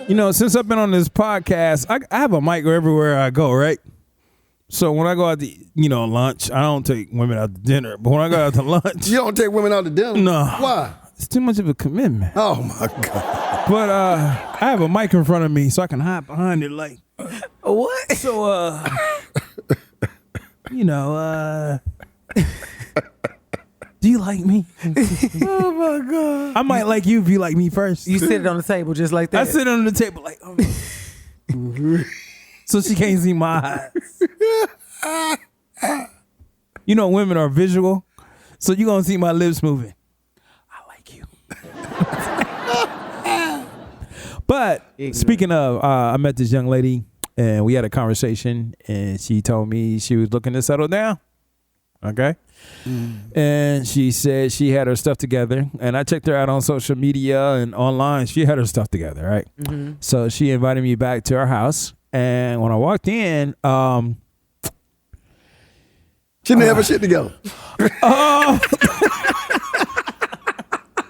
Since I've been on this podcast, I have a mic everywhere I go, right? So when I go out to, lunch, I don't take women out to dinner. But when I go out to lunch. You don't take women out to dinner? No. Why? It's too much of a commitment. Oh, my God. But I have a mic in front of me so I can hide behind it like. What? So, do you like me? Oh, my God. I might like you if you like me first. You sit it on the table just like that? I sit on the table like, so she can't see my eyes. Women are visual, so you're going to see my lips moving. I like you. But speaking of, I met this young lady, and we had a conversation, and she told me she was looking to settle down. Okay. And she said she had her stuff together, and I checked her out on social media and online. She had her stuff together, right? Mm-hmm. So she invited me back to her house, and when I walked in, she didn't have her shit together.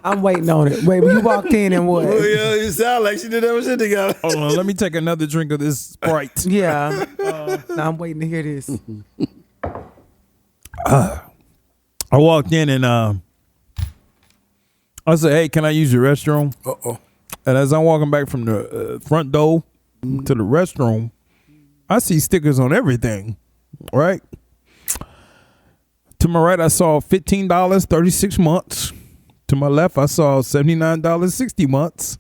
I'm waiting on it. Wait, you walked in and what? Well, yeah, you sound like she didn't have her shit together. Hold on, let me take another drink of this Sprite. Yeah. Now I'm waiting to hear this. I walked in and I said, "Hey, can I use your restroom?" Uh-oh. And as I'm walking back from the front door to the restroom, I see stickers on everything, right? To my right, I saw $15, 36 months. To my left, I saw $79, 60 months.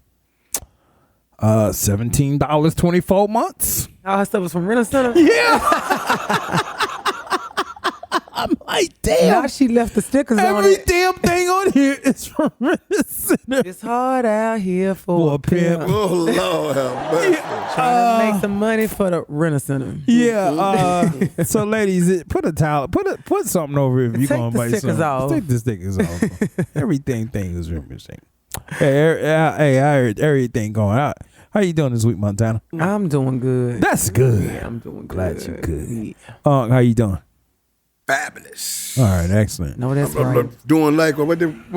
$17, 24 months. All her stuff was from Doneson? Yeah. I'm like, damn. Now she left the stickers on Every it. damn thing on here is from Doneson. It's hard out here for a pimp. Oh, Lord have mercy. Trying to make some money for the Doneson. Yeah. So, ladies, put a towel, put something over if you're Take going to the buy stickers something. off. Take the stickers off. Everything is missing. Hey, I heard everything going out. How you doing this week, Montana? I'm doing good. That's good. Yeah, I'm doing good. Glad you're good. Yeah. How you doing? Fabulous. All right, excellent. No, that's I'm right. doing like what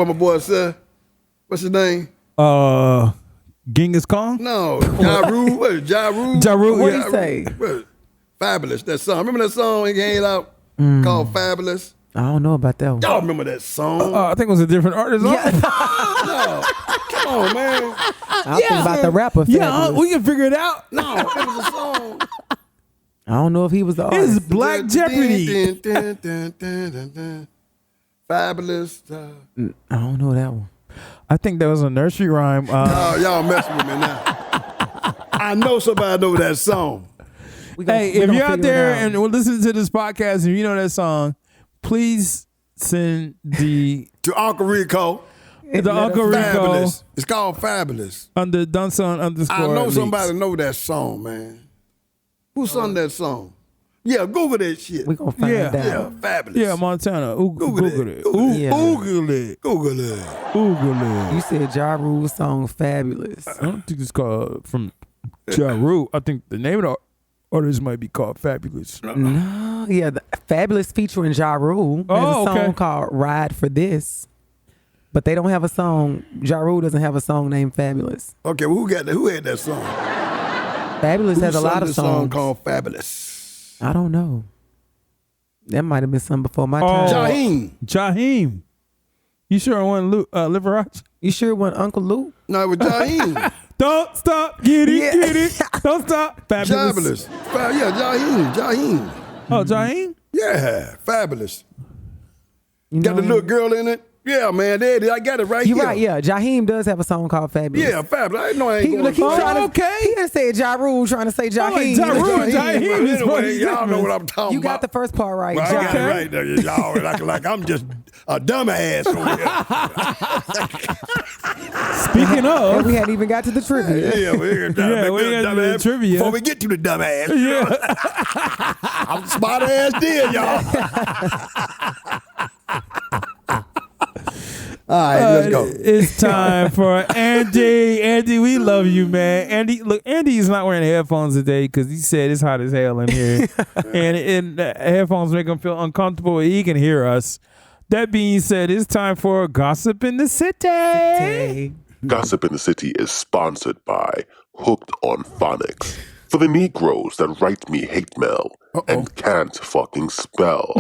my boy said. What's his name? Genghis Khan? No, Ja Rule. What is Ja Rule? Ja Rule, What'd yeah. he say? Fabulous, that song. Remember that song he came out called Fabulous? I don't know about that one. Y'all remember that song? I think it was a different artist. Yeah. No. Come on, man. I'm thinking about the rapper. Yeah, Fabulous. we can figure it out. No, it was a song. I don't know if he was the artist. It's Black Jeopardy. Fabulous. I don't know that one. I think that was a nursery rhyme. Y'all messing with me now. I know somebody know that song. Hey, if you're out there and we're listening to this podcast and you know that song, please send to Uncle Rico. Uncle Rico. Fabulous. It's called Fabulous. Under Doneson _ I know leaks. somebody know that song, man. Who sung that song? Yeah, Google that shit. We're going to find out. Yeah, Fabulous. Yeah, Montana. Google it. Yeah. Google it. Google it. You said Ja Rule's song Fabulous. I don't think it's called from Ja Rule. I think the name of the artist might be called Fabulous. No, yeah, the Fabulous featuring Ja Rule. There's a song called Ride for This. But they don't have a song. Ja Rule doesn't have a song named Fabulous. Okay, well, who had that song? Fabulous has a lot of Who sung the song songs. called Fabulous? I don't know. That might have been something before my time. Jaheim. You sure it wasn't Liberace? You sure it wasn't Uncle Luke? No, it was Jaheim. Don't stop. Get it. Don't stop. Fabulous. Yeah, Jaheim. Oh, Jaheim? Yeah, Fabulous. You Got the little girl in it. Yeah, man, I got it right here. You're right, yeah. Jaheim does have a song called Fabulous. Yeah, Fabulous. I know I ain't going Look, he's trying to, okay. He didn't say Ja Rule, trying to say Jaheim. Ja Rule, Jaheim is anyway, what y'all know what I'm talking You about. got the first part right. Well, I got Ja. it right there. Y'all like I'm just a dumbass over here. Speaking of. And we hadn't even got to the trivia. Yeah, we got the trivia. Before we get to the dumbass. Yeah. I'm smart ass deal, y'all. All right, let's go. It's time for Andy. Andy, we love you, man. Andy, look, Andy's not wearing headphones today because he said it's hot as hell in here. and the headphones make him feel uncomfortable. He can hear us. That being said, it's time for Gossip in the City. Gossip in the City is sponsored by Hooked on Phonics. For the Negroes that write me hate mail and can't fucking spell.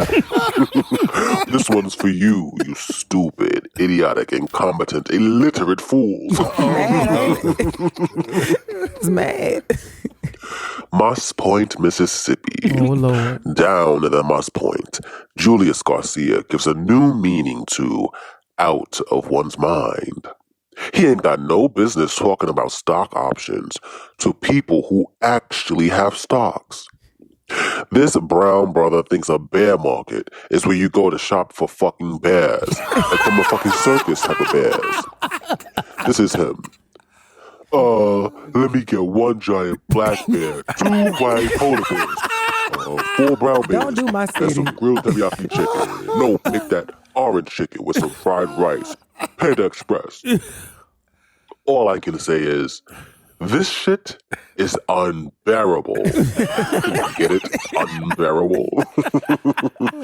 This one's for you, you stupid, idiotic, incompetent, illiterate fools. It's mad. Moss Point, Mississippi. Oh, Lord. Down in the Moss Point, Julius Garcia gives a new meaning to out of one's mind. He ain't got no business talking about stock options to people who actually have stocks. This brown brother thinks a bear market is where you go to shop for fucking bears, like from a fucking circus type of bears. This is him. Let me get 1 giant black bear, 2 white polar bears, 4 brown bears, Don't do my and city. some grilled teriyaki chicken. No, pick that orange chicken with some fried rice. Panda Express. All I can say is, this shit is unbearable. Get it? Unbearable.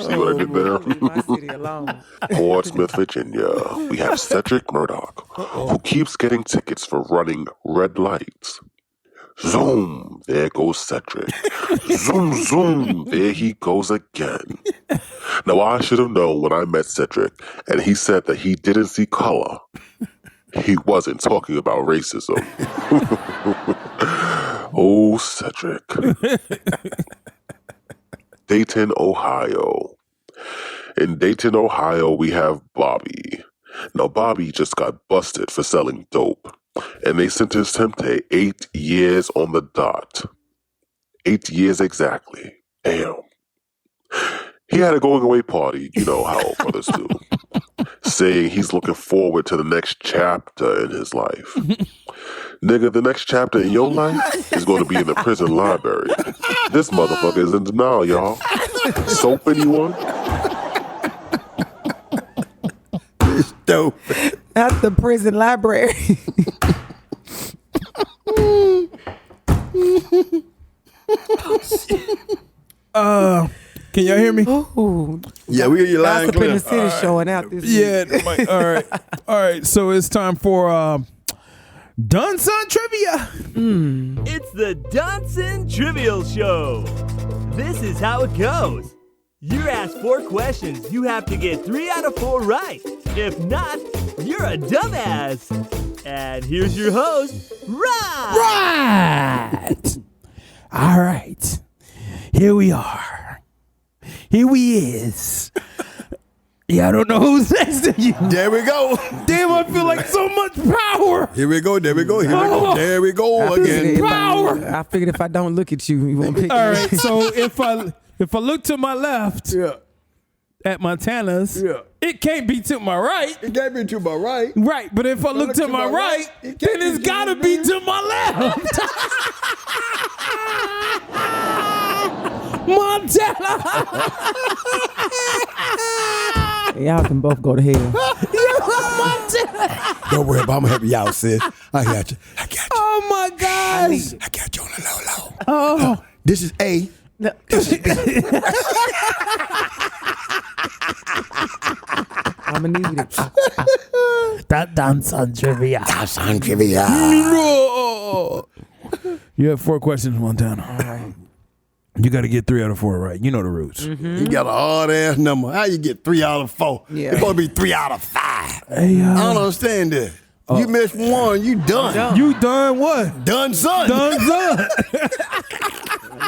See what I did there? Leave my city alone. Portsmouth, Virginia. We have Cedric Murdoch, who keeps getting tickets for running red lights. Zoom, there goes Cedric. Zoom, zoom, there he goes again. Now, I should have known when I met Cedric, and he said that he didn't see color. He wasn't talking about racism. Oh, Cedric. Dayton, Ohio. In Dayton, Ohio, we have Bobby. Now, Bobby just got busted for selling dope, and they sentenced him to 8 years on the dot. 8 years exactly. Damn. He had a going away party, you know how brothers do, saying he's looking forward to the next chapter in his life. Nigga, the next chapter in your life is going to be in the prison library. This motherfucker is in denial, y'all. Soap, anyone? It's dope. At the prison library. Can y'all hear me? Ooh. Yeah, we hear you loud and Gossip in clear. the City showing out this week. Yeah. All right. All right. So it's time for Doneson Trivia. It's the Doneson Trivial Show. This is how it goes. You're asked 4 questions. You have to get 3 out of 4 right. If not, you're a dumbass. And here's your host, Rod. Right. All right. Here we are. Here we is. Yeah, I don't know who's next to you. There we go. Damn, I feel like so much power. Here we go. There we go. Here we go. There we go again. Power. I figured if I don't look at you, you won't pick All me. right. So if I look to my left Yeah. at Montana's, Yeah. it can't be to my right. It can't be to my right. Right, but if I look to my right, it then can't it's be gotta to be me. to my left. Montana. Y'all can both go to hell. Montana. Don't worry about it. I'm helping y'all, sis. I got you. I got you. Oh my gosh. I got you on the low. Oh. This is A. This is B. I'm gonna need it. That Doneson Trivia. That's on trivia. No. You have 4 questions, Montana. All right. You got to get 3 out of 4 right. You know the rules. You got a hard ass number. How you get 3 out of 4? Yeah. It's supposed to be 3 out of 5. Hey, I don't understand that. You missed one, you done. you done what? Done, son. Done.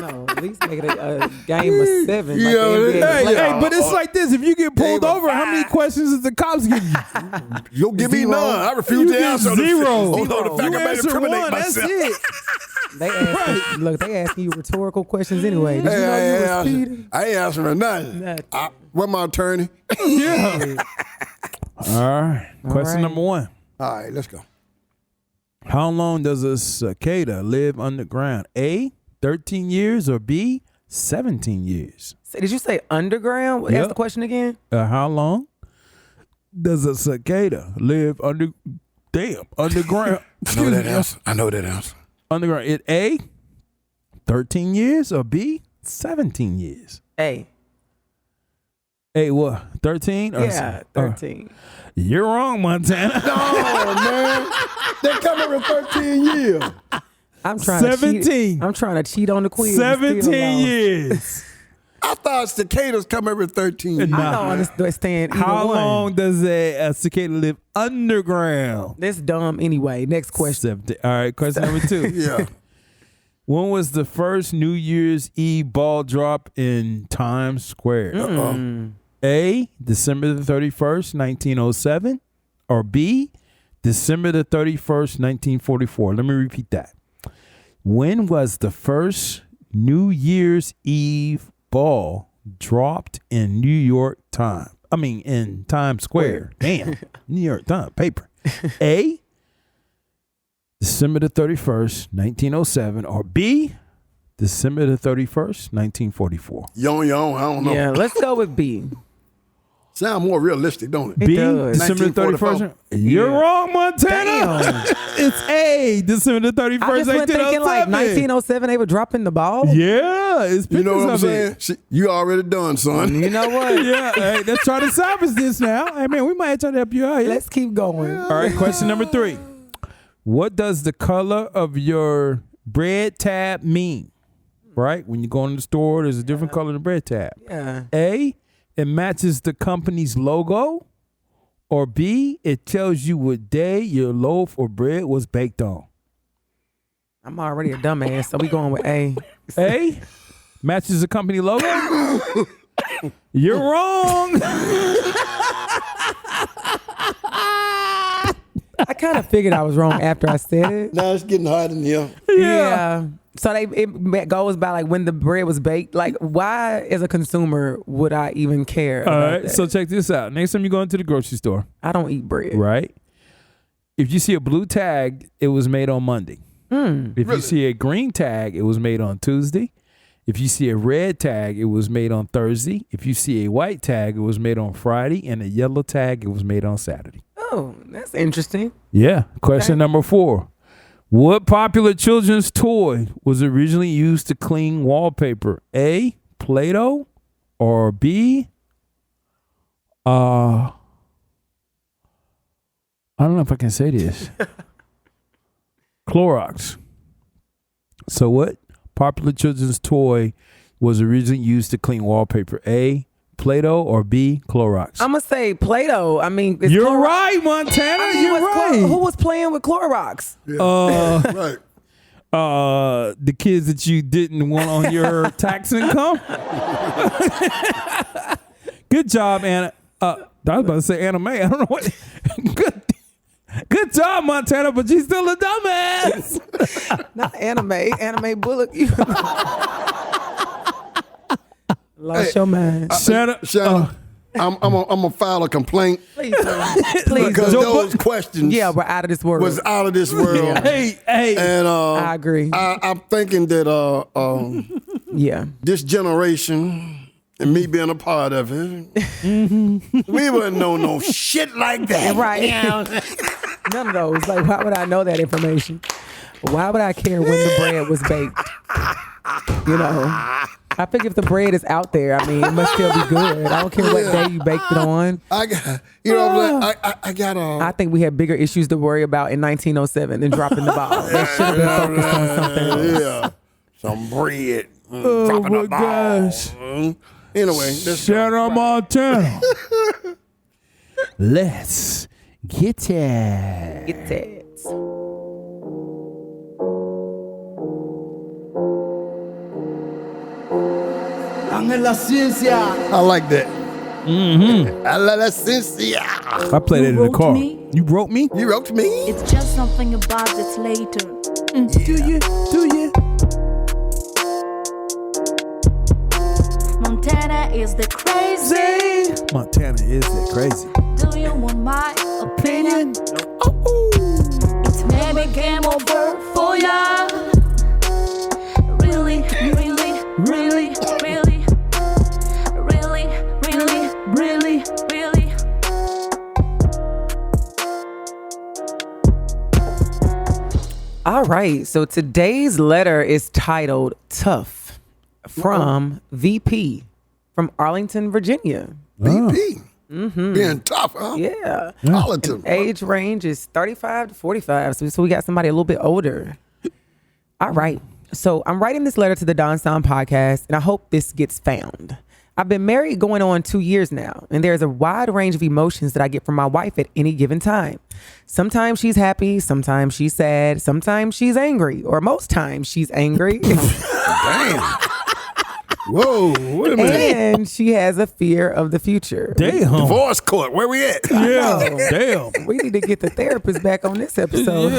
No, at least make it a game of 7. Like Yeah, the NBA Hey, playoffs. but it's like this. If you get pulled Game of over, how many 5. questions does the cops give you? You'll give me Zero. none. I refuse You to get answer. 0. Oh, no, the fact You I may answer incriminate 1. That's myself. it. They asking, look, they asking you rhetorical questions anyway. Did you know you were speeding? I ain't answering nothing. Nothing. Where my attorney? Yeah. All right. Question right. number 1. All right, let's go. How long does a cicada live underground? A, 13 years, or B, 17 years? Did you say underground? Yep. Ask the question again. How long does a cicada live underground? I know that answer. I know that answer. Underground. It A, 13 years, or B, 17 years? A. A what? 13? Yeah, 13. You're wrong, Montana. Oh, man. They come every 13 years. I'm trying 17. to cheat. I'm trying to cheat on the quiz. 17 years. I thought cicadas come every 13 years. I don't understand either How one. long does a cicada live underground? That's dumb anyway. Next question. 17. All right, question number 2. Yeah. When was the first New Year's Eve ball drop in Times Square? A, December the 31st, 1907, or B, December the 31st, 1944. Let me repeat that. When was the first New Year's Eve ball dropped in in Times Square? Damn, New York Times paper. A, December the 31st, 1907, or B, December the 31st, 1944. Yon, I don't know. Yeah, let's go with B. Sound more realistic, don't it? B, does. December the 31st. 1944. You're wrong, Montana. Damn. It's A, December the 31st, I just went thinking like 1907. 1907 they were dropping the ball. Yeah, it's You know what I'm pictures of it. saying? You already done, son. You know what? Yeah, hey, let's try to salvage this now. Hey, man, we might try to help you out here. Let's keep going. All right, question number 3. What does the color of your bread tab mean? Right? When you go in the store, there's a different color in the bread tab. Yeah. A, it matches the company's logo. Or B, it tells you what day your loaf or bread was baked on. I'm already a dumbass, so we going with A. A, matches the company logo. You're wrong. I kind of figured I was wrong after I said it. Now it's getting hot in here. Yeah. So it goes by like when the bread was baked. Like, why as a consumer would I even care? All about right, that? so check this out. Next time you go into the grocery store, I don't eat bread. right? If you see a blue tag, it was made on Monday. If you see a green tag, it was made on Tuesday. If you see a red tag, it was made on Thursday. If you see a white tag, it was made on Friday. And a yellow tag, it was made on Saturday. Oh, that's interesting. Yeah. Question number 4. What popular children's toy was originally used to clean wallpaper? A, Play-Doh, or B, I don't know if I can say this. Clorox. So what popular children's toy was originally used to clean wallpaper? A, Play-Doh, or B, Clorox? I'm gonna say Play-Doh. I mean, it's You're Clorox. right, Montana. I mean, You're right. Who was playing with Clorox? Right. The kids that you didn't want on your tax income. Good job, Anna. I was about to say Anna Mae. I don't know what. Good job, Montana, but she's still a dumbass. Not Anime Bullock. Lost your mind. Shanna, I'm gonna file a complaint Please, please. because do. those questions Yeah, we're out of this world. was out of this world. Hey. And I agree. I'm thinking that Yeah. this generation and me being a part of it, we wouldn't know no shit like that. Right. None of those. Like, why would I know that information? Why would I care when the bread was baked? You know, I think if the bread is out there, I mean, it must still be good. I don't care what day you baked it on. I got, you know, what I'm saying? I got I think we had bigger issues to worry about in 1907 than dropping the ball. They should have been focused on something else. Yeah, some bread. Oh dropping my the ball. gosh. Anyway, let's Shanna Montana. Let's get it. Get that. I like that. La ciencia. I played it in the wrote car. me? You wrote me? You wrote to me? It's just something about this later. Do you? Montana is the crazy. Montana is that crazy. Do you want my opinion? It's maybe game over for ya. Really, really, really, really, really, really, really, really. All right. So today's letter is titled Tough from VP from Arlington, Virginia. BP. Being tough, huh? Yeah. Politics. Age range is 35 to 45. So we got somebody a little bit older. All right. So I'm writing this letter to the Doneson podcast, and I hope this gets found. I've been married going on 2 years now, and there's a wide range of emotions that I get from my wife at any given time. Sometimes she's happy, sometimes she's sad, sometimes she's angry, or most times she's angry. Damn. Whoa, wait a minute. And she has a fear of the future. Damn. Divorce court, where we at? Yeah. Damn. We need to get the therapist back on this episode.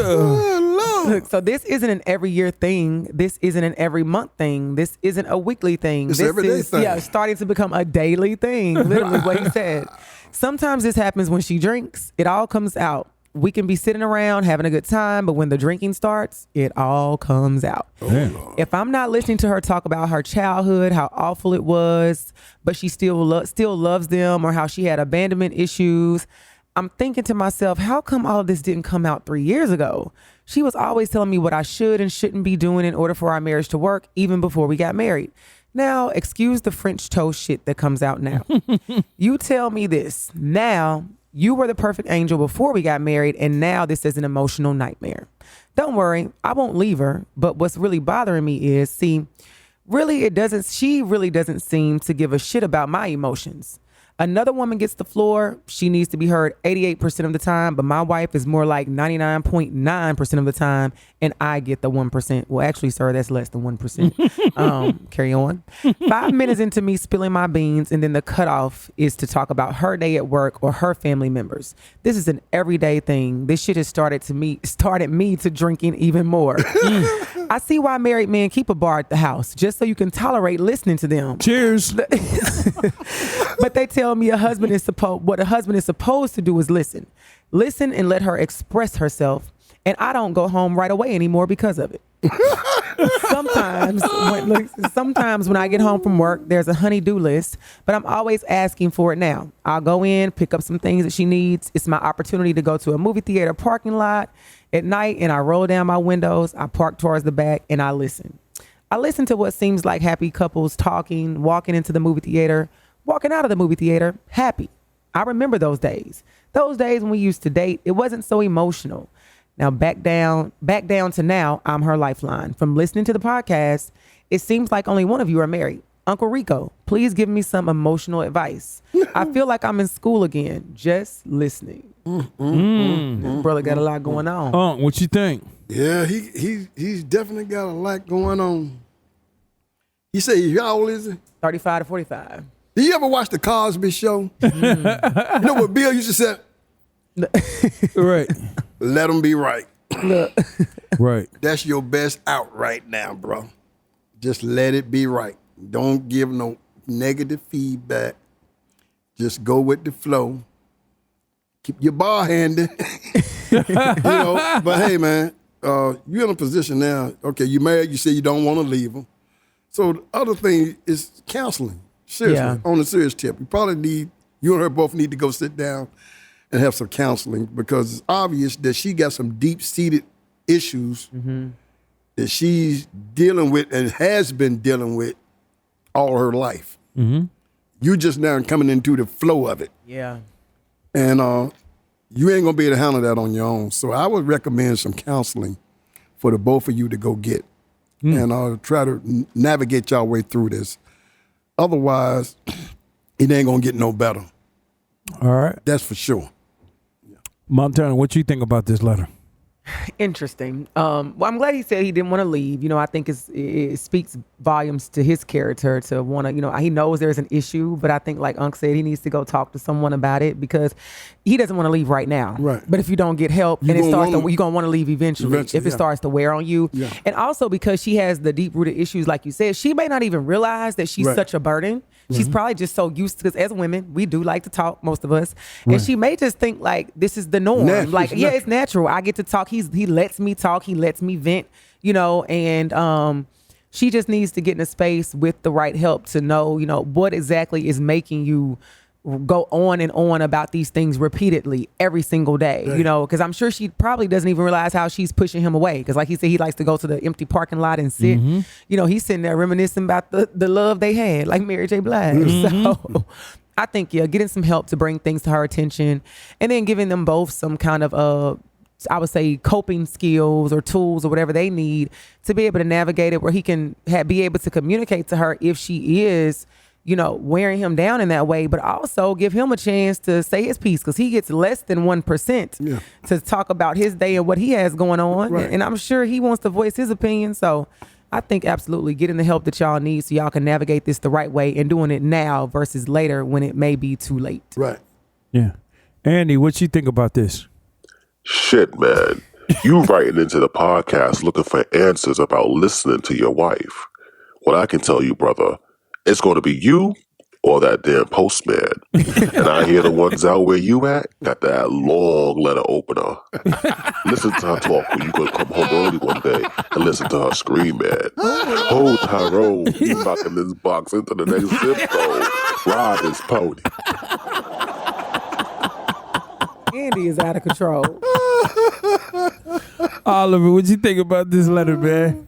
Look, so this isn't an every year thing. This isn't an every month thing. This isn't a weekly thing. It's this everyday is thing. Yeah, starting to become a daily thing. Literally what he said. Sometimes this happens when she drinks. It all comes out. We can be sitting around having a good time, but when the drinking starts, it all comes out. If I'm not listening to her talk about her childhood, how awful it was, but she still loves them, or how she had abandonment issues, I'm thinking to myself, how come all of this didn't come out 3 years ago? She was always telling me what I should and shouldn't be doing in order for our marriage to work, even before we got married. Now, excuse the French toast shit that comes out now. You tell me this. Now, you were the perfect angel before we got married, and now this is an emotional nightmare. Don't worry, I won't leave her, but what's really bothering me is, she really doesn't seem to give a shit about my emotions. Another woman gets the floor, she needs to be heard 88% of the time, but my wife is more like 99.9% of the time, and I get the 1%. Well, actually, sir, that's less than 1%. Carry on. 5 minutes into me spilling my beans, and then the cutoff is to talk about her day at work or her family members. This is an everyday thing. This shit has started me to drinking even more. I see why married men keep a bar at the house, just so you can tolerate listening to them. Cheers. But they tell me what a husband is supposed to do is listen and let her express herself. And I don't go home right away anymore because of it. Sometimes when I get home from work, there's a honey-do list, but I'm always asking for it now. I'll go in, pick up some things that she needs. It's my opportunity to go to a movie theater parking lot at night, and I roll down my windows, I park towards the back, and I listen. I listen to what seems like happy couples talking, walking into the movie theater, walking out of the movie theater, happy. I remember those days. Those days when we used to date, it wasn't so emotional. Now back down to now, I'm her lifeline. From listening to the podcast, it seems like only one of you are married. Uncle Rico, please give me some emotional advice. I feel like I'm in school again, just listening. This brother got a lot going on. What you think? Yeah, he's definitely got a lot going on. He said, how old is he? 35 to 45. Did you ever watch the Cosby Show? You know what Bill used to say? Right. Let him be right. Right. That's your best out right now, bro. Just let it be right. Don't give no negative feedback. Just go with the flow. Keep your bar handy. But hey, man, you're in a position now. Okay, you married. You say you don't want to leave them. So the other thing is counseling. Seriously, on a serious tip. You and her both need to go sit down and have some counseling, because it's obvious that she got some deep-seated issues that she's dealing with and has been dealing with all her life. You just now coming into the flow of it. Yeah. And you ain't going to be able to handle that on your own. So I would recommend some counseling for the both of you to go get and try to navigate y'all way through this. Otherwise, it ain't going to get no better. All right. That's for sure. Montana, what you think about this letter? Interesting. Well, I'm glad he said he didn't want to leave. I think it speaks volumes to his character to want to, he knows there's an issue, but I think like Unc said, he needs to go talk to someone about it, because he doesn't want to leave right now. Right. But if you don't get help, you're going to want to leave eventually if it starts to wear on you. Yeah. And also because she has the deep-rooted issues, like you said, she may not even realize that she's such a burden. She's probably just so used to, because as women, we do like to talk, most of us. And she may just think like this is the norm. It's natural. I get to talk. He lets me talk. He lets me vent, and she just needs to get in a space with the right help to know, what exactly is making you go on and on about these things repeatedly every single day, because I'm sure she probably doesn't even realize how she's pushing him away. Because like he said, he likes to go to the empty parking lot and sit. He's sitting there reminiscing about the love they had, like Mary J. Blige. So I think, getting some help to bring things to her attention, and then giving them both some kind of, I would say, coping skills or tools or whatever they need to be able to navigate it, where he can be able to communicate to her if she is, wearing him down in that way, but also give him a chance to say his piece, because he gets less than 1% to talk about his day and what he has going on. Right. And I'm sure he wants to voice his opinion. So I think absolutely getting the help that y'all need so y'all can navigate this the right way, and doing it now versus later when it may be too late. Right. Yeah. Andy, what you think about this? Shit, man. You writing into the podcast looking for answers about listening to your wife. What I can tell you, brother, it's going to be you or that damn postman. And I hear the ones out where you at got that long letter opener. Listen to her talk when you going to come home early one day and listen to her scream, man. Oh, Tyrone, you knocking this box into the next zip code. Ride this pony. Andy is out of control. Oliver, what you think about this letter, man?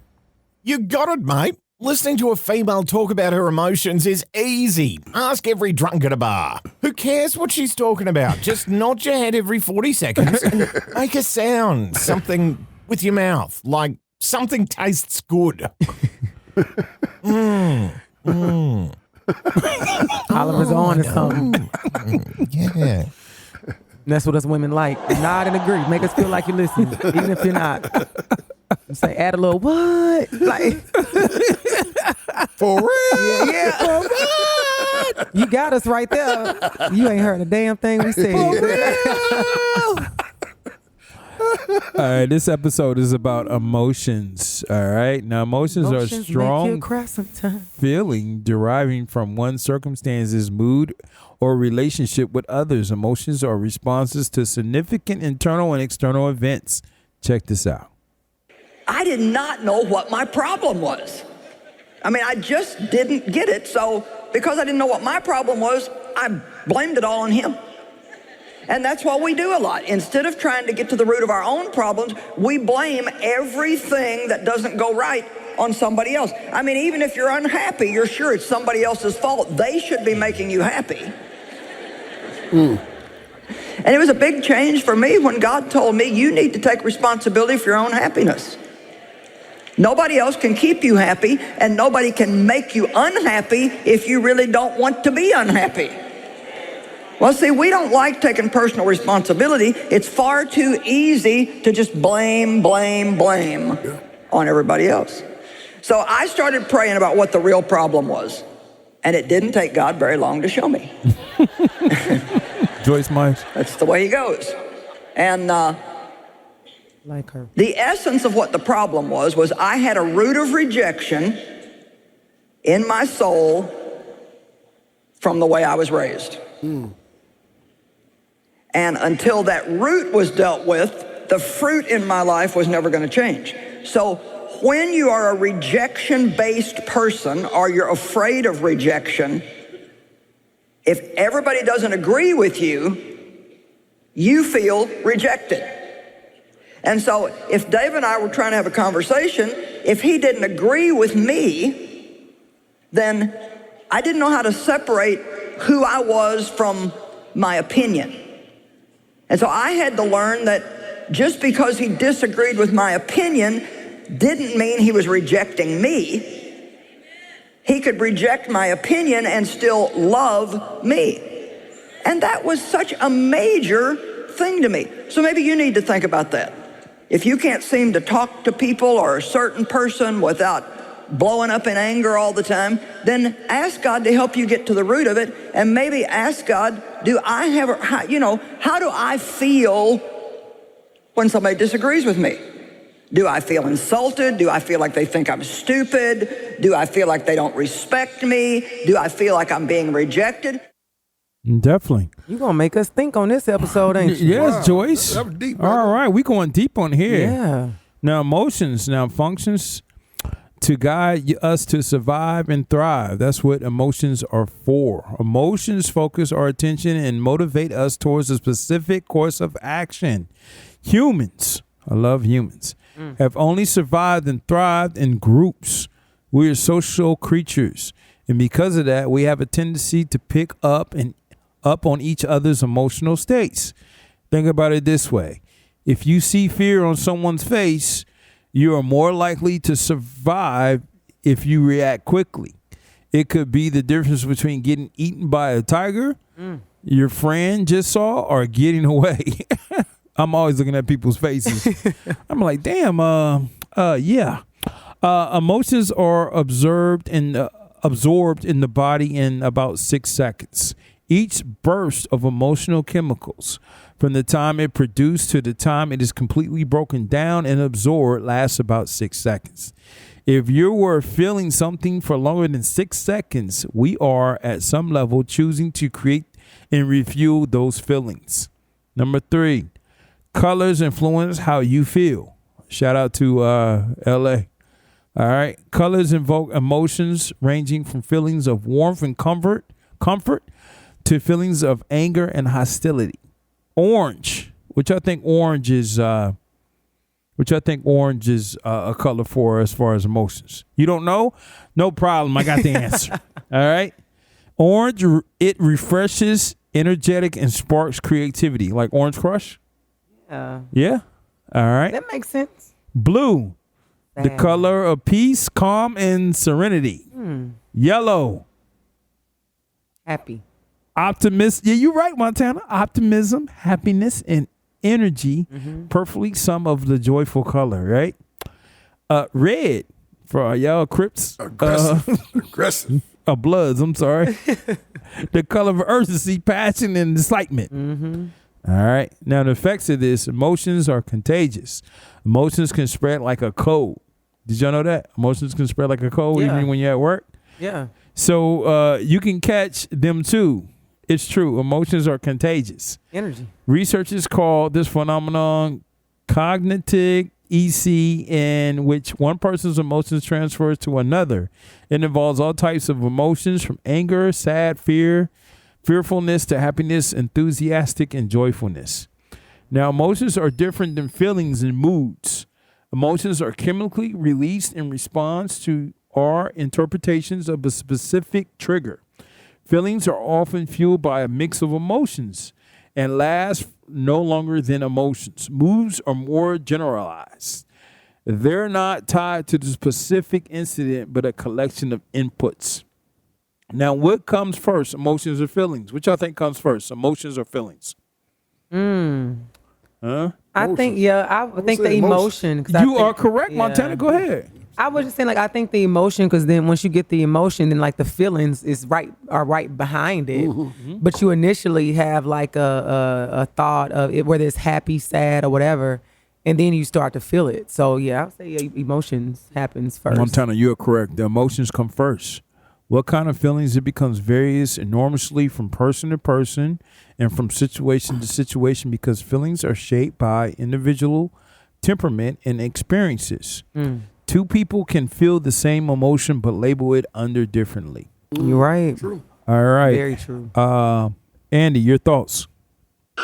You got it, mate. Listening to a female talk about her emotions is easy. Ask every drunk at a bar. Who cares what she's talking about? Just nod your head every 40 seconds and make a sound, something with your mouth, like something tastes good. Oliver's on to something. Yeah. That's what us women like. Nod and agree. Make us feel like you listen, even if you're not. Say, add a little what? Like, For real? yeah. For what? You got us right there. You ain't heard a damn thing we said. All right, this episode is about emotions. All right, now emotions are strong feeling deriving from one's circumstances, mood, or relationship with others. Emotions are responses to significant internal and external events. Check this out. I did not know what my problem was. I mean, I just didn't get it. So because I didn't know what my problem was, I blamed it all on him. And that's what we do a lot. Instead of trying to get to the root of our own problems, we blame everything that doesn't go right on somebody else. I mean, even if you're unhappy, you're sure it's somebody else's fault. They should be making you happy. And it was a big change for me when God told me, you need to take responsibility for your own happiness. Nobody else can keep you happy, and nobody can make you unhappy if you really don't want to be unhappy. Well, see, we don't like taking personal responsibility. It's far too easy to just blame on everybody else. So I started praying about what the real problem was, and it didn't take God very long to show me. Joyce Myers. That's the way he goes. And like her. The essence of what the problem was I had a root of rejection in my soul from the way I was raised. And until that root was dealt with, the fruit in my life was never going to change. So when you are a rejection-based person, or you're afraid of rejection, if everybody doesn't agree with you, you feel rejected. And so if Dave and I were trying to have a conversation, if he didn't agree with me, then I didn't know how to separate who I was from my opinion. And so I had to learn that just because he disagreed with my opinion didn't mean he was rejecting me. He could reject my opinion and still love me. And that was such a major thing to me. So maybe you need to think about that. If you can't seem to talk to people or a certain person without blowing up in anger all the time, then ask God to help you get to the root of it, and maybe ask God, how do I feel when somebody disagrees with me? Do I feel insulted? Do I feel like they think I'm stupid? Do I feel like they don't respect me? Do I feel like I'm being rejected? Definitely. You're going to make us think on this episode, ain't you? Yes, Wow. Joyce. That was deep, All brother. right, we going deep on here. Yeah. Now, emotions functions to guide us to survive and thrive. That's what emotions are for. Emotions focus our attention and motivate us towards a specific course of action. Humans, I love humans, have only survived and thrived in groups. We are social creatures. And because of that, we have a tendency to pick up and up on each other's emotional states. Think about it this way. If you see fear on someone's face, you are more likely to survive if you react quickly. It could be the difference between getting eaten by a tiger your friend just saw or getting away. I'm always looking at people's faces. I'm like, damn, yeah. Emotions are absorbed in the body in about 6 seconds. Each burst of emotional chemicals, from the time it produced to the time it is completely broken down and absorbed, lasts about 6 seconds. If you were feeling something for longer than 6 seconds, we are at some level choosing to create and refuel those feelings. Number 3, colors influence how you feel. Shout out to LA. All right. Colors invoke emotions ranging from feelings of warmth and comfort to feelings of anger and hostility. Orange, which I think orange is a color for as far as emotions. You don't know? No problem. I got the answer. All right. Orange, it refreshes, energetic, and sparks creativity, like Orange Crush. Yeah. All right. That makes sense. Blue, the color of peace, calm, and serenity. Yellow, happy. Optimism. Yeah, you're right, Montana. Optimism, happiness, and energy. Perfectly some of the joyful color, right? Red, for y'all Crips. Aggressive. Bloods, I'm sorry. The color of urgency, passion, and excitement. All right. Now, the effects of this, emotions are contagious. Emotions can spread like a cold. Did y'all know that? Emotions can spread like a cold even when you're at work? Yeah. So you can catch them too. It's true. Emotions are contagious. Energy. Researchers call this phenomenon cognitive EC, in which one person's emotions transfers to another. It involves all types of emotions from anger, sad, fearfulness to happiness, enthusiastic, and joyfulness. Now, emotions are different than feelings and moods. Emotions are chemically released in response to our interpretations of a specific trigger. Feelings are often fueled by a mix of emotions and last no longer than emotions. Moods are more generalized. They're not tied to the specific incident, but a collection of inputs. Now, what comes first, emotions or feelings? Which I think comes first, emotions or feelings? Huh? I think the emotion. You are correct, Montana. Go ahead. I was just saying, like, I think the emotion, because then once you get the emotion, then like the feelings are right behind it. But you initially have like a thought of it, whether it's happy, sad, or whatever, and then you start to feel it. So yeah, I'll say emotions happens first. Montana, you are correct. The emotions come first. What kind of feelings? It becomes varies enormously from person to person and from situation to situation, because feelings are shaped by individual temperament and experiences. Two people can feel the same emotion but label it under differently. You're right. True. All right. Very true. Andy, your thoughts?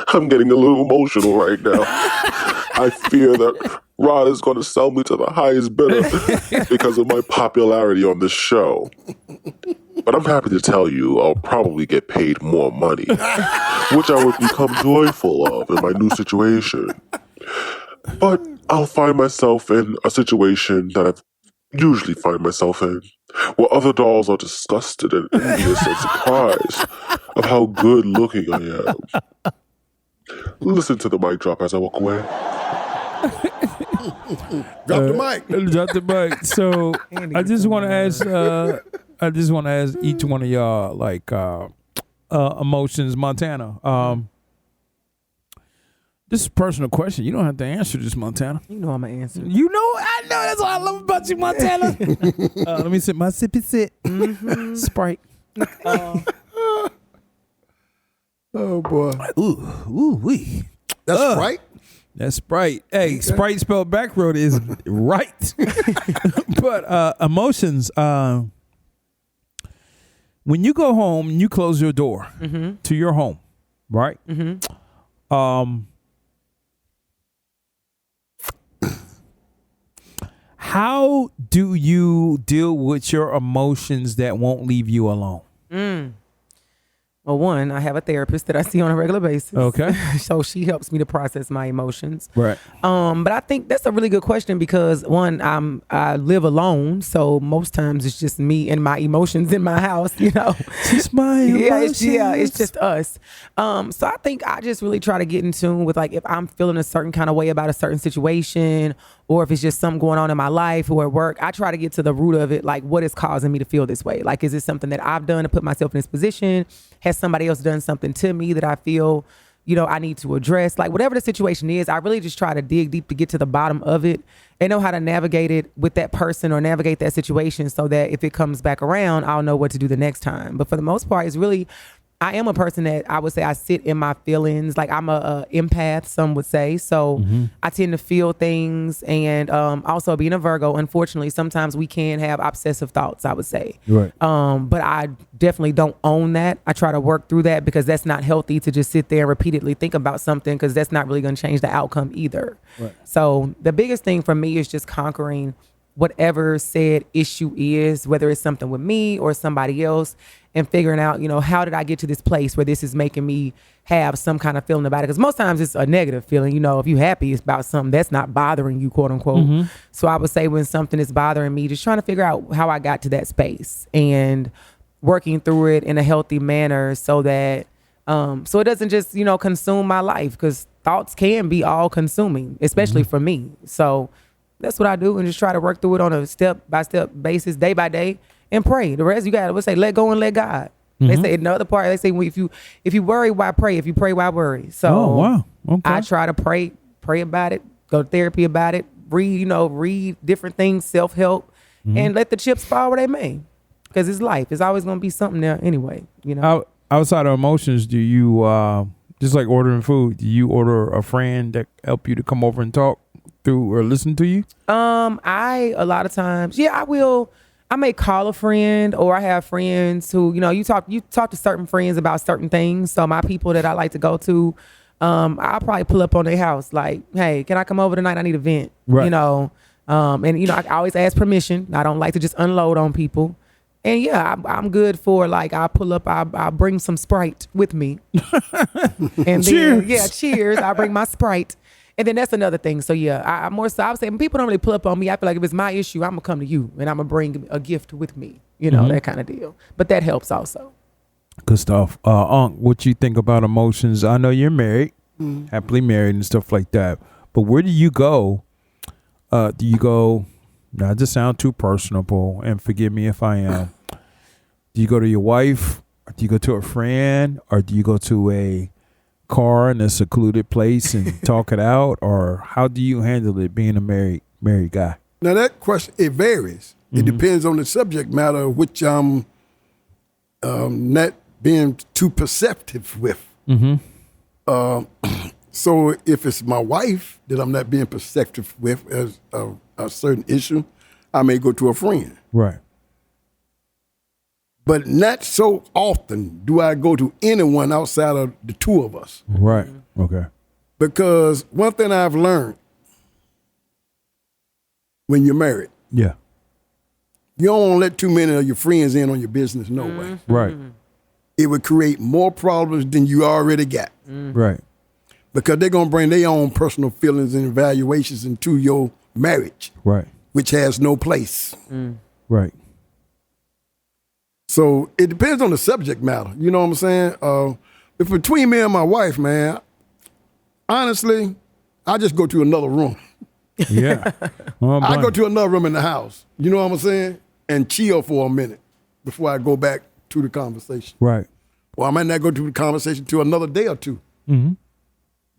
I'm getting a little emotional right now. I fear that Rod is going to sell me to the highest bidder because of my popularity on this show. But I'm happy to tell you I'll probably get paid more money, which I would become joyful of in my new situation. But I'll find myself in a situation that I've usually find myself in, where other dolls are disgusted and envious and surprised of how good looking I am. Listen to the mic drop as I walk away. Drop the mic. Drop the mic. So I just want to ask each one of y'all, like, emotions. Montana. This is a personal question. You don't have to answer this, Montana. You know I'm gonna answer. You know, I know. That's what I love about you, Montana. Let me sip my sippy sip. Sprite. Oh boy. Ooh, wee. That's right. That's Sprite. Hey, Sprite spelled backroad is right. But emotions, when you go home and you close your door to your home, right? How do you deal with your emotions that won't leave you alone? Well, one, I have a therapist that I see on a regular basis. Okay. So she helps me to process my emotions. Right. But I think that's a really good question because one, I live alone, so most times it's just me and my emotions in my house. You know, Just my emotions. it's just us. So I think I just really try to get in tune with like if I'm feeling a certain kind of way about a certain situation, or if it's just something going on in my life or at work. I try to get to the root of it, like what is causing me to feel this way. Like, is it something that I've done to put myself in this position? Has somebody else done something to me that I feel, you know, I need to address? Like whatever the situation is, I really just try to dig deep to get to the bottom of it and know how to navigate it with that person or navigate that situation so that if it comes back around, I'll know what to do the next time. But for the most part, it's really, I am a person that I would say I sit in my feelings. Like I'm a empath, some would say. So I tend to feel things, and also being a Virgo, unfortunately, sometimes we can have obsessive thoughts, I would say. Right. But I definitely don't own that. I try to work through that because that's not healthy to just sit there and repeatedly think about something because that's not really going to change the outcome either. Right. So the biggest thing for me is just conquering whatever said issue is, whether it's something with me or somebody else, and figuring out, you know, how did I get to this place where this is making me have some kind of feeling about it? Because most times it's a negative feeling. You know, if you're happy it's about something that's not bothering you, quote unquote. So I would say when something is bothering me, just trying to figure out how I got to that space and working through it in a healthy manner so that so it doesn't just, you know, consume my life, because thoughts can be all consuming, especially for me. So that's what I do, and just try to work through it on a step-by-step basis, day by day, and pray. The rest you got to say, let go and let God. They say in the other part, they say, well, if you worry, why pray? If you pray, why worry? So Oh, wow. Okay. I try to pray about it, go to therapy about it, read different things, self-help, and let the chips fall where they may. Because it's life. It's always going to be something there anyway, you know? Outside of emotions, do you, just like ordering food, do you order a friend that help you to come over and talk through or listen to you? A lot of times, I will. I may call a friend, or I have friends who, you know, you talk to certain friends about certain things. So my people that I like to go to, I'll probably pull up on their house like, hey, can I come over tonight? I need a vent, Right. you know? And, you know, I always ask permission. I don't like to just unload on people. And I'm good for like, I'll pull up, I'll bring some Sprite with me. And Cheers. then, cheers. I'll bring my Sprite. And then that's another thing. So I would say when people don't really pull up on me, I feel like if it's my issue, I'm gonna come to you and I'm gonna bring a gift with me, you know, that kind of deal. But that helps also. Good stuff. Unc, what you think about emotions? I know you're married, happily married and stuff like that. But where do you go? Do you go, not to sound too personable, and forgive me if I am, do you go to your wife, or do you go to a friend, or do you go to a car in a secluded place and talk it out, or how do you handle it being a married guy? Now that question, it varies. It depends on the subject matter, which I'm not being too perceptive with. So if it's my wife that I'm not being perceptive with as a certain issue, I may go to a friend. Right. But not so often do I go to anyone outside of the two of us. Right. Okay. Because one thing I've learned when you're married, Yeah. you don't want to let too many of your friends in on your business, no way. Right. It would create more problems than you already got. Right. Because they're going to bring their own personal feelings and evaluations into your marriage, Right. which has no place. Right. So it depends on the subject matter. You know what I'm saying? If between me and my wife, man, honestly, I just go to another room. Yeah. I go to another room in the house. You know what I'm saying? And chill for a minute before I go back to the conversation. Right. Or I might not go to the conversation to another day or two.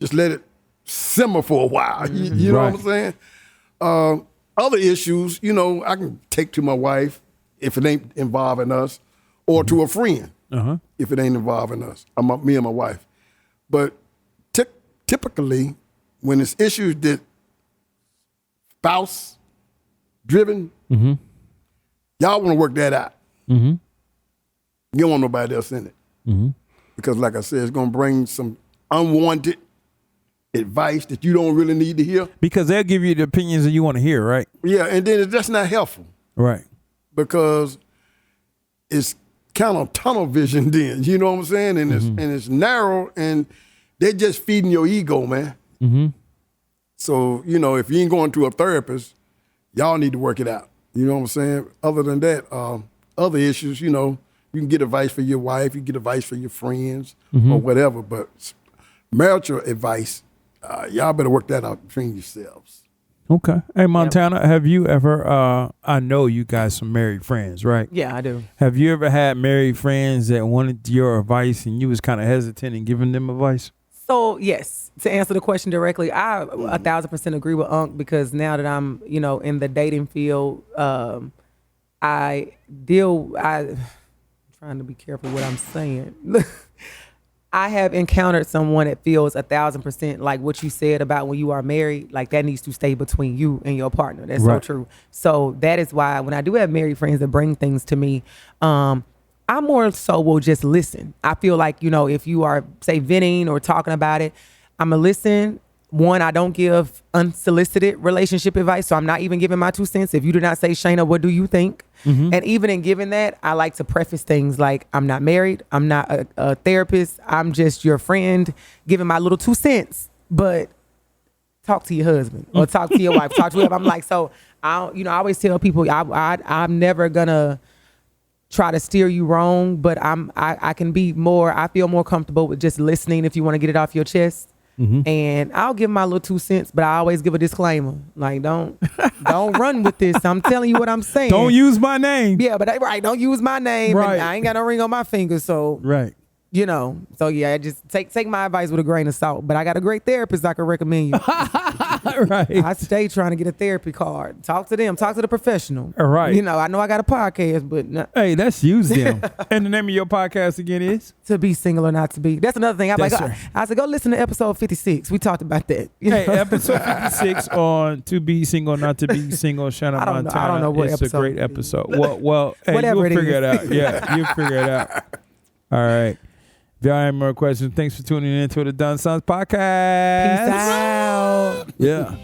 Just let it simmer for a while. You know what I'm saying? Other issues, you know, I can take to my wife if it ain't involving us, or to a friend if it ain't involving us, me and my wife. But typically, when it's issues that spouse driven, y'all want to work that out. You don't want nobody else in it. Because like I said, it's going to bring some unwanted advice that you don't really need to hear. Because they'll give you the opinions that you want to hear, right? Yeah, and then it's just not helpful. Right. Because it's kind of tunnel vision then. You know what I'm saying? And it's narrow, and they're just feeding your ego, man. Mm-hmm. So, you know, if you ain't going to a therapist, y'all need to work it out. You know what I'm saying? Other than that, other issues, you know, you can get advice for your wife, you can get advice for your friends or whatever, but marital advice, y'all better work that out between yourselves. Okay. Hey, Montana, have you ever, I know you guys some married friends, right? Yeah, I do. Have you ever had married friends that wanted your advice and you was kind of hesitant in giving them advice? So, yes, to answer the question directly, I 1,000% agree with Unc, because now that I'm, you know, in the dating field, I'm trying to be careful what I'm saying. I have encountered someone that feels 1,000% like what you said about when you are married, like that needs to stay between you and your partner. That's so true. So that is why when I do have married friends that bring things to me, I more so will just listen. I feel like, you know, if you are, say, venting or talking about it, I'm going to listen. One, I don't give unsolicited relationship advice, so I'm not even giving my 2 cents. If you do not say, Shayna, what do you think? And even in giving that, I like to preface things like, I'm not married, I'm not a therapist, I'm just your friend, giving my little 2 cents. But talk to your husband or talk to your wife, talk to whoever. I'm like, so I always tell people, I'm never gonna try to steer you wrong, but I can be more, I feel more comfortable with just listening if you want to get it off your chest. And I'll give my little 2 cents, but I always give a disclaimer. Like, don't run with this. I'm telling you what I'm saying. Don't use my name. Yeah, but don't use my name. Right. And I ain't got no ring on my finger, so Right. you know. So yeah, just take my advice with a grain of salt. But I got a great therapist I can recommend you. Right. I stay trying to get a therapy card. Talk to them. Talk to the professional. Right. You know, I know I got a podcast, but Hey, that's use them. And the name of your podcast again is? To Be Single or Not to Be. That's another thing. That's I right. said, go listen to episode 56. We talked about that. You Hey, know? episode 56 on To Be Single, Not to Be Single, Shanna Montana. I don't know what it's episode. a great episode. Well, hey, Whatever you'll it figure is. it out. Yeah, you'll figure it out. All right. If y'all have more questions, thanks for tuning in to the Doneson podcast. Peace out. Yeah.